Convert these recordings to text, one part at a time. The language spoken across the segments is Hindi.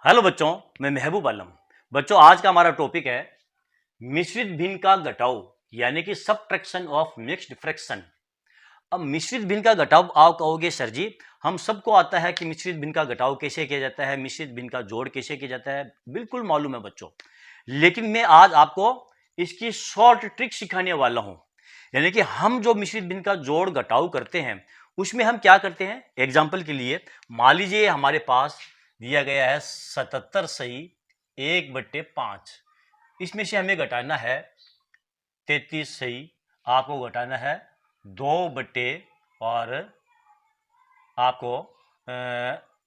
हेलो बच्चों, मैं महबूब आलम। बच्चों, आज का हमारा टॉपिक है मिश्रित भिन्न का घटाव यानी कि सबट्रैक्शन ऑफ मिक्स्ड फ्रैक्शन। अब मिश्रित भिन्न का घटाव आप कहोगे सर जी, हम सबको आता है कि मिश्रित भिन्न का घटाव कैसे किया जाता है, मिश्रित भिन्न का जोड़ कैसे किया जाता है, बिल्कुल मालूम है बच्चों। लेकिन मैं आज आपको इसकी शॉर्ट ट्रिक सिखाने वाला हूं। यानी कि हम जो मिश्रित भिन्न का जोड़ घटाव करते हैं उसमें हम क्या करते हैं। एग्जाम्पल के लिए मान लीजिए हमारे पास दिया गया है 77 सही 1/5। इसमें से हमें घटाना है 33 सही, आपको घटाना है 2 और आपको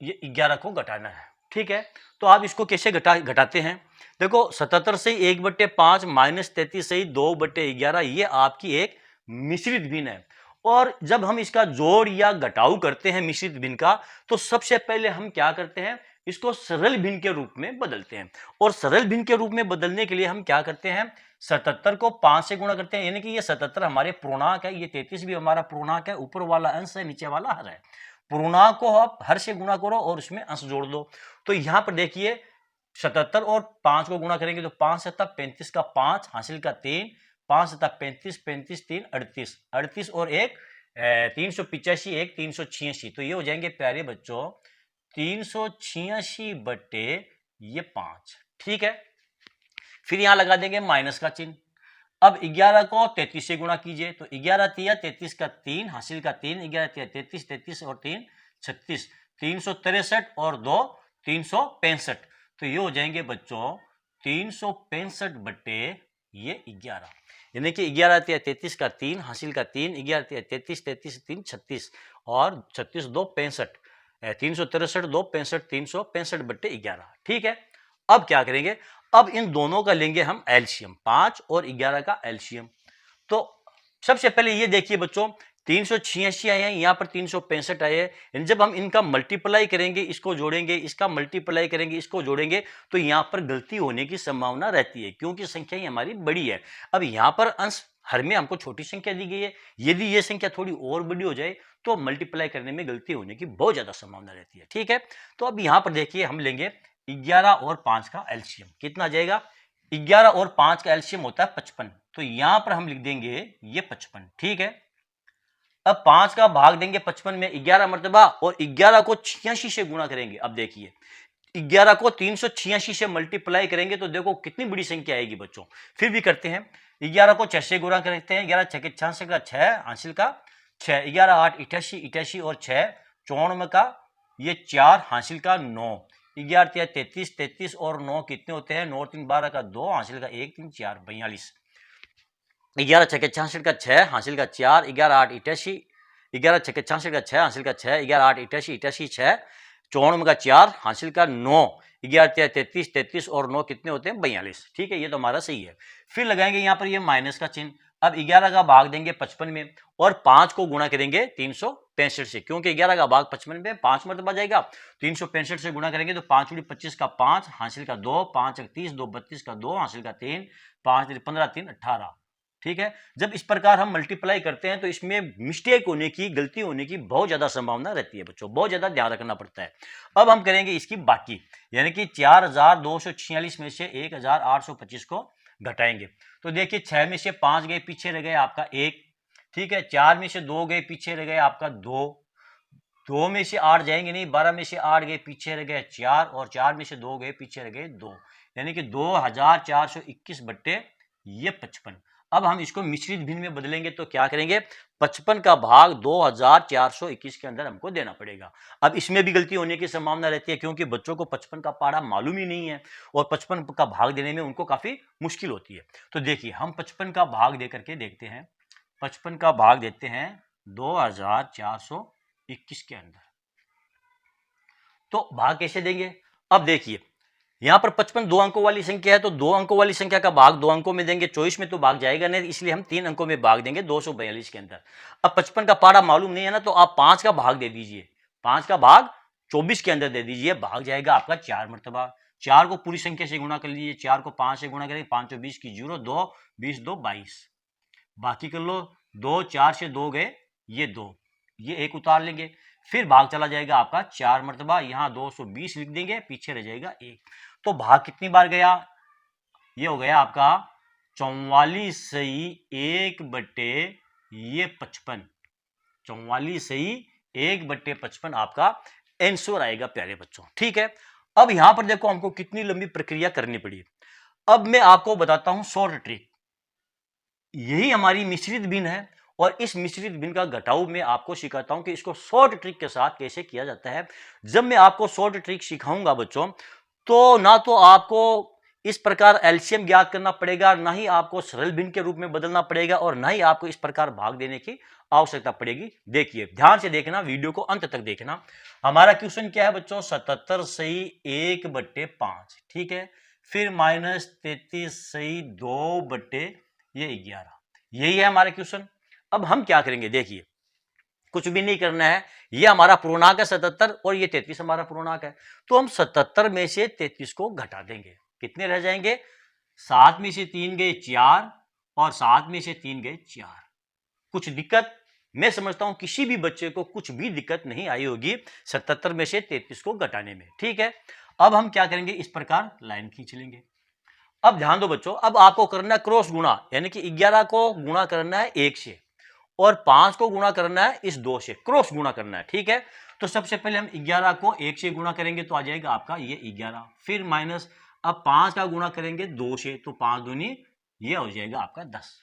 ये 11 को घटाना है। ठीक है, तो आप इसको कैसे घटाते हैं। देखो 77 से 1/5 माइनस 33 से 2/11 ये आपकी एक मिश्रित भिन्न है। और जब हम इसका जोड़ या घटाव करते हैं मिश्रित भिन्न का, तो सबसे पहले हम क्या करते हैं, इसको सरल भिन्न के रूप में बदलते हैं। और सरल भिन्न के रूप में बदलने के लिए हम क्या करते हैं, 77 को 5 से गुणा करते हैं। यानी कि ये 77 हमारे पूर्णांक है, ये 33 भी हमारा पूर्णांक है, ऊपर वाला अंश है, नीचे वाला हर है। पूर्णांक को आप हर से गुणा करो और उसमें अंश जोड़ दो। तो यहां पर देखिए 77 और 5 को गुणा करेंगे तो 5 सत्ता 35 का 5 हासिल का 3, 5 सत्ता 35, 35 3 38, 38 और एक 385, एक 386। तो ये हो जाएंगे प्यारे बच्चों 386 बटे ये 5। ठीक है, फिर यहां लगा देंगे माइनस का चिन्ह। अब 11 को 33 से गुणा कीजिए तो 11 तिया 33 का 3 हासिल का 3, 11 तिया 33, 33 और 3 36, 363 और 2 365। तो ये हो जाएंगे बच्चों 365 बटे ये 11। यानी कि 11 तिया 33 का 3 हासिल का 3, 11 तिया 33, 33 3 36 और 36 2 65, 363 2 65, 365 बटे 11। ठीक है, अब क्या करेंगे, अब इन दोनों का लेंगे हम एलसीएम, 5 और 11 का एलसीएम। तो सबसे पहले ये देखिए बच्चों 386 आए हैं, यहां पर 365 आए हैं। जब हम इनका मल्टीप्लाई करेंगे, इसको जोड़ेंगे, इसका मल्टीप्लाई करेंगे, इसको जोड़ेंगे, तो यहां पर गलती होने की संभावना रहती है क्योंकि संख्या ही हमारी बड़ी है। अब यहां पर अंश हर में हमको छोटी संख्या दी गई है, यदि ये संख्या थोड़ी और बड़ी हो जाए तो मल्टीप्लाई करने में गलती होने की बहुत ज्यादा संभावना रहती है। ठीक है, तो अब यहां पर देखिए हम लेंगे 11 और 5 का एलसीएम। कितना जाएगा, 11 और 5 का एलसीएम होता है 55। तो यहां पर हम लिख देंगे ये 55। ठीक है, अब 5 का भाग देंगे 55 में 11 मर्तबा और 11 को 86 से गुणा करेंगे। अब देखिए 11 को 386 से मल्टीप्लाई करेंगे तो देखो कितनी बड़ी संख्या आएगी बच्चों। फिर भी करते हैं, 11 को 6 से गुणा करते हैं, 11 6 के 66 का 6 हासिल का 6, 11 8 88, 88 और 6 94 का ये 4 हासिल का 9, 11 33, 33 और 9 कितने होते हैं, 9 3 12 का 2 हासिल का 1 3 4 42, 11 6 के 66 का 6 हासिल का 4, 11 8 88, 11 6 के 66 का 6 हासिल का 6, 11 8 88, 88 6 94 का 4 हासिल का 9, 11 33, 33 और 9 कितने होते हैं 42। ठीक है, ये तो हमारा सही है। फिर लगाएंगे यहाँ पर ये माइनस का चिन्ह। अब 11 का भाग देंगे 55 में और 5 को गुणा करेंगे 365 से, क्योंकि 11 का भाग 55 में 5 मरतबा जाएगा। 365 से गुणा करेंगे तो 5 उड़ी 25 का 5 हासिल का 2, 5 31 2 32 का 2 हासिल का 3, 5 15 3 18। ठीक है, जब इस प्रकार हम मल्टीप्लाई करते हैं तो इसमें मिस्टेक होने की, गलती होने की बहुत ज्यादा संभावना रहती है बच्चों, बहुत ज्यादा ध्यान रखना पड़ता है। अब हम करेंगे इसकी बाकी, यानी कि 4246 में से 1825 को घटाएंगे। तो देखिए 6 में से 5 गए पीछे रह गए आपका 1। ठीक है, 4 में से 2 गए पीछे रह गए आपका 2, 2 में से 8 जाएंगे नहीं, 12 में से 8 गए पीछे रह गए 4 और 4 में से 2 गए पीछे रह गए 2, यानी कि 2421 बट्टे ये 55। अब हम इसको मिश्रित भिन्न में बदलेंगे तो क्या करेंगे, 55 का भाग 2421 के अंदर हमको देना पड़ेगा। अब इसमें भी गलती होने की संभावना रहती है क्योंकि बच्चों को 55 का पारा मालूम ही नहीं है और 55 का भाग देने में उनको काफी मुश्किल होती है। तो देखिए हम 55 का भाग दे करके देखते हैं, 55 का भाग देते हैं 2421 के अंदर। तो भाग कैसे देंगे, अब देखिए यहां पर 55 दो अंकों वाली संख्या है तो दो अंकों वाली संख्या का भाग दो अंकों में देंगे, 24 में तो भाग जाएगा नहीं, इसलिए हम 3 अंकों में भाग देंगे 242 के अंदर। अब 55 का पारा मालूम नहीं है ना, तो आप 5 का भाग दे दीजिए, 5 का भाग 24 के अंदर दे दीजिए, भाग जाएगा आपका 4 मरतबा। 4 को पूरी संख्या से गुणा कर लीजिए, 4 को 5 से गुणा करेंगे, 5 20 की 0 2 20 2 22, बाकी कर लो 2 4 से 2 गए ये 2, ये एक उतार लेंगे। फिर भाग चला जाएगा आपका 4 मरतबा, यहाँ 220 लिख देंगे, पीछे रह जाएगा 1। तो भाग कितनी बार गया, ये हो गया आपका 44 सही 1/ये 55, 44 सही 1/55 आपका आंसर आएगा प्यारे बच्चों। ठीक है, अब यहां पर देखो हमको कितनी लंबी प्रक्रिया करनी पड़ी। अब मैं आपको बताता हूं शॉर्ट ट्रिक। यही हमारी मिश्रित भिन्न है और इस मिश्रित भिन्न का घटाव मैं आपको सिखाता हूं कि इसको शॉर्ट ट्रिक के साथ कैसे किया जाता है। जब मैं आपको शॉर्ट ट्रिक सिखाऊंगा बच्चों, तो ना तो आपको इस प्रकार एलसीएम ज्ञात करना पड़ेगा, ना ही आपको सरल भिन्न के रूप में बदलना पड़ेगा, और ना ही आपको इस प्रकार भाग देने की आवश्यकता पड़ेगी। देखिए ध्यान से देखना, वीडियो को अंत तक देखना। हमारा क्वेश्चन क्या है बच्चों, 77 सही 1/5, ठीक है, फिर -33 सही 2/11, यही है हमारा क्वेश्चन। अब हम क्या करेंगे, देखिए कुछ भी नहीं करना है, ये हमारा पूर्णांक है 77 और ये 33 हमारा पूर्णांक है। तो हम 77 में से 33 को घटा देंगे, कितने रह जाएंगे, 7 में से 3 गए 4 और 7 में से 3 गए 4। कुछ दिक्कत, मैं समझता हूं किसी भी बच्चे को कुछ भी दिक्कत नहीं आई होगी 77 में से 33 को घटाने में। ठीक है, अब हम क्या करेंगे, इस प्रकार लाइन खींच लेंगे। अब ध्यान दो बच्चों, अब आपको करना है क्रॉस गुणा, यानी कि 11 को गुणा करना है 1 से और 5 को गुणा करना है इस 2 से, क्रॉस गुणा करना है। ठीक है, तो सबसे पहले हम 11 को 1 से गुणा करेंगे तो आ जाएगा आपका ये 11, फिर माइनस, अब 5 का गुणा करेंगे 2 से तो 5 दूनी ये हो जाएगा आपका 10,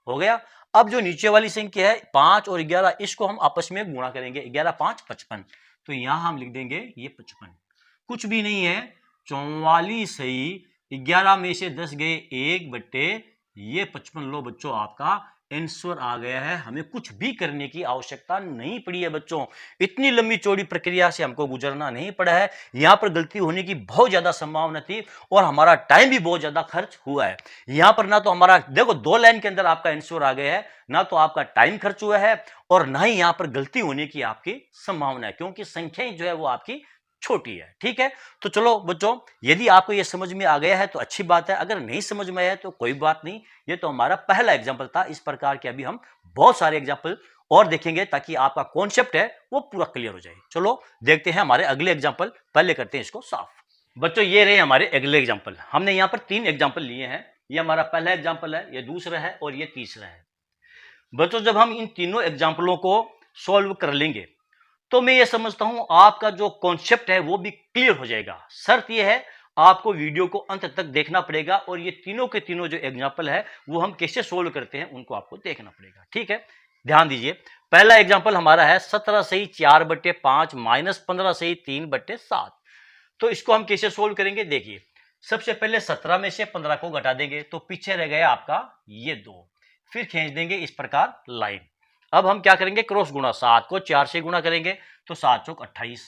हो गया। अब जो नीचे वाली संख्या है 5 और 11, इसको हम आपस में गुणा करेंगे, 11 5 55, तो यहां हम लिख देंगे ये 55, कुछ भी नहीं है, 44 सही 11 में से 10 गए 1/55। लो बच्चों आपका आंसर आ गया है, हमें कुछ भी करने की आवश्यकता नहीं पड़ी है बच्चों। इतनी लंबी चौड़ी प्रक्रिया से हमको गुजरना नहीं पड़ा है। यहां पर गलती होने की बहुत ज्यादा संभावना थी और हमारा टाइम भी बहुत ज्यादा खर्च हुआ है। यहां पर ना तो हमारा देखो 2 लाइन के अंदर आपका आंसर आ गया है, ना तो आपका टाइम खर्च हुआ है और ना ही यहां पर गलती होने की आपकी संभावना है, क्योंकि संख्याएं जो है वो आपकी छोटी है। ठीक है, तो चलो बच्चों, यदि आपको यह समझ में आ गया है तो अच्छी बात है, अगर नहीं समझ में आया है तो कोई बात नहीं। ये तो हमारा पहला एग्जाम्पल था, इस प्रकार के अभी हम बहुत सारे एग्जाम्पल और देखेंगे ताकि आपका कॉन्सेप्ट है वो पूरा क्लियर हो जाए। चलो देखते हैं हमारे अगले एग्जाम्पल, पहले करते हैं इसको साफ। बच्चों ये रहे हमारे अगले एग्जाम्पल, हमने यहाँ पर 3 एग्जाम्पल लिए हैं। ये हमारा पहला एग्जाम्पल है, ये दूसरा है और ये तीसरा है। बच्चों जब हम इन तीनों एग्जाम्पलों को सॉल्व कर लेंगे तो मैं ये समझता हूं आपका जो कॉन्सेप्ट है वो भी क्लियर हो जाएगा। शर्त यह है आपको वीडियो को अंत तक देखना पड़ेगा और ये तीनों के तीनों जो एग्जाम्पल है वो हम कैसे सोल्व करते हैं उनको आपको देखना पड़ेगा। ठीक है, ध्यान दीजिए, पहला एग्जाम्पल हमारा है 17 सही 4/5 माइनस 15 सही 3/7। तो इसको हम कैसे सोल्व करेंगे, देखिए सबसे पहले 17 में से 15 को घटा देंगे तो पीछे रह गया आपका ये 2, फिर खींच देंगे इस प्रकार लाइन। अब हम क्या करेंगे, क्रॉस गुणा, 7 को 4 से गुणा करेंगे तो 7 चौक 28,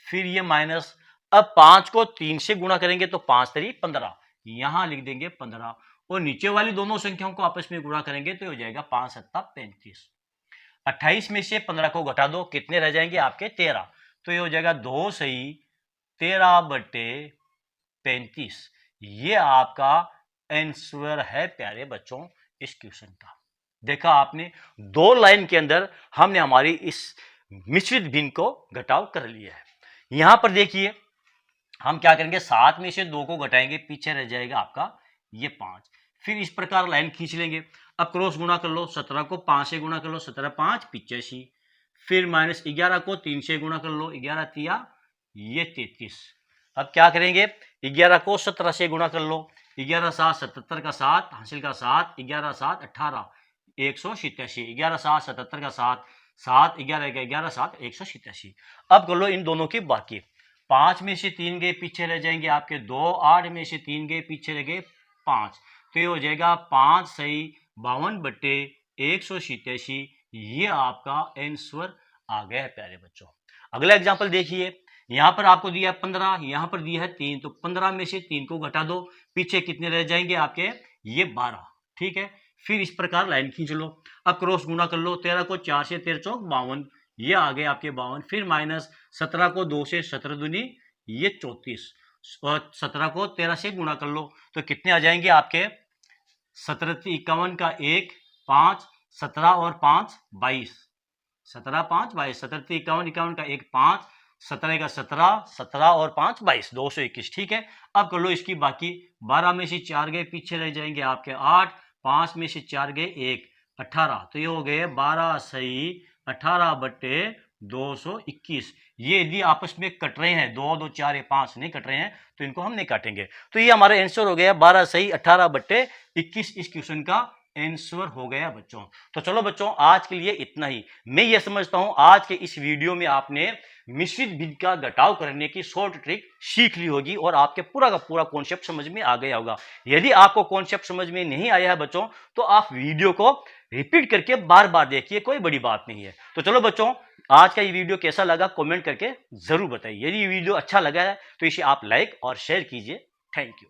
फिर ये माइनस, अब 5 को 3 से गुणा करेंगे तो 5 3 15, यहां लिख देंगे 15 और नीचे वाली दोनों संख्याओं को आपस में गुणा करेंगे तो हो जाएगा 5 7 35। 28 में से 15 को घटा दो, कितने रह जाएंगे आपके 13, तो ये हो जाएगा 2 सही 13/35। ये आपका आंसर है प्यारे बच्चों इस क्वेश्चन का। देखा आपने, 2 लाइन के अंदर हमने हमारी इस मिश्रित भिन्न को घटाव कर लिया है। यहां पर देखिए हम क्या करेंगे, 7 में से 2 को घटाएंगे, पीछे रह जाएगा आपका ये 5, फिर इस प्रकार लाइन खींच लेंगे। अब क्रॉस गुणा कर लो, 17 को 5 से गुणा कर लो, 17 5 85, फिर माइनस 11 को 3 से गुणा कर लो, 11 3 ये 33। अब क्या करेंगे, 11 को 17 से गुणा कर लो, 11 7 77 का 7 हासिल का 7, 11 7 18 187, 11 7 77 का 7 7 11 11 7 187। अब कर लो इन दोनों की बाकी, 5 में से 3 गए पीछे रह जाएंगे आपके 2, 8 में से 3 गए पीछे रह गए 5, तो ये हो जाएगा 5 सही 52/187। ये आपका आंसर आ गया है प्यारे बच्चों। अगला एग्जाम्पल देखिए, यहां पर आपको दिया है 15, यहां पर दिया है 3, तो 15 में से 3 को घटा दो, पीछे कितने रह जाएंगे आपके ये 12। ठीक है, फिर इस प्रकार लाइन खींच लो, अब क्रॉस गुणा कर लो, 13 को 4 से 13 चौक 52, ये आ गए आपके 52, फिर माइनस 17 को 2 से 17 दूनी ये 34 और 17 को 13 से गुणा कर लो तो कितने आ जाएंगे आपके 17 51 का 1 5 17 और 5 22, 17 5 22, 17 51, 51 का 1 5, 17 का 17, 17 और 5 22, 221। ठीक है, अब कर लो इसकी बाकी। 12 में से 4 गए, पीछे रह जाएंगे आपके 8, 5 में से 4 गए 1, 18। तो ये हो गए 12 सही 18 बट्टे 221। ये यदि आपस में कट रहे हैं, 2 2 4 5 नहीं कट रहे हैं तो इनको हम नहीं काटेंगे। तो ये हमारा आंसर हो गया 12 सही 18 बट्टे 21। इस क्वेश्चन का आंसर हो गया बच्चों। तो चलो बच्चों, आज के लिए इतना ही। मैं ये समझता हूं आज के इस वीडियो में आपने मिश्रित भिन्न का घटाव करने की शॉर्ट ट्रिक सीख ली होगी और आपके पूरा का पूरा कॉन्सेप्ट समझ में आ गया होगा। यदि आपको कॉन्सेप्ट समझ में नहीं आया है बच्चों, तो आप वीडियो को रिपीट करके बार बार देखिए, कोई बड़ी बात नहीं है। तो चलो बच्चों, आज का ये वीडियो कैसा लगा कमेंट करके जरूर बताइए। यदि ये वीडियो अच्छा लगा है तो इसे आप लाइक और शेयर कीजिए। Thank you.